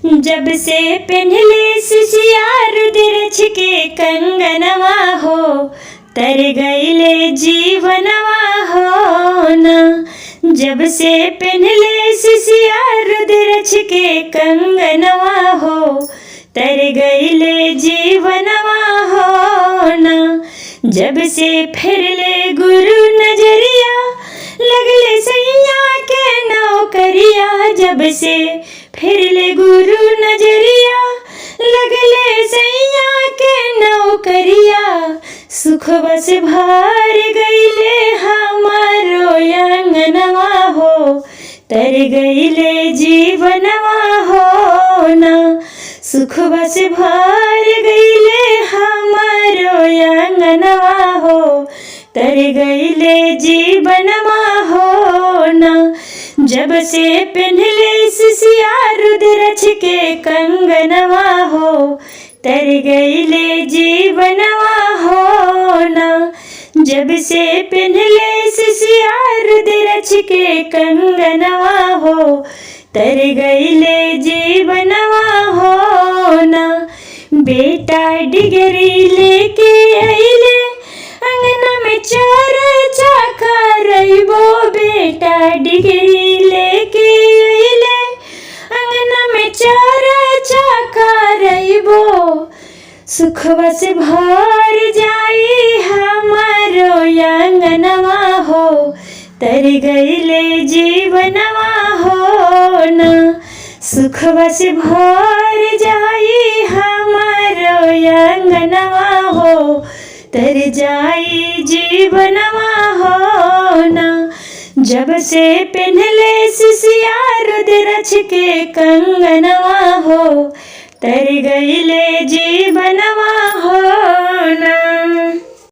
जब से पेन्हले सिसिया रुद्रक्ष के कंगनवा हो, तर गईले जीवनवा हो न। जब से पेन्हले सिसिया रुद्रक्ष के कंगनवा हो, तर गईले जीवनवा हो न। जब से फिरले गुरु नजरिया, लगले सैया के नौकरिया। जब से फिरले गुरु नजरिया, लगले सैया के नौकरिया। सुख बस भर गईले हमारो अंगनवा हो, तर गईले जीवनवा हो न। सुख बस भर गईले हमारो अंगनवा हो, तर गईले जीवनवा हो न। जब से पेन्हले सिसिया रुद्रक्ष के कंगनवा हो, तर गईले जीवनवा हो न। जब से पेन्हले सिसिया रुद्रक्ष के कंगनवा हो, तर गईले जीवनवा हो न। बेटा डिगरी लेके आइले, अंगना में चर्चा करइबो। बेटा डिगरी लेके आइले, अंगना में चर्चा करइबो। सुखवा से भर जाई हमारो अंगनवा हो, तर गईले जीवनवा हो न। सुखवा से भर जाई हमारो अंगनवा हो, तर जाई जीवनवा हो न। जब से पेन्हले सिसिया रुद्रक्ष के कंगनवा हो, तर गईले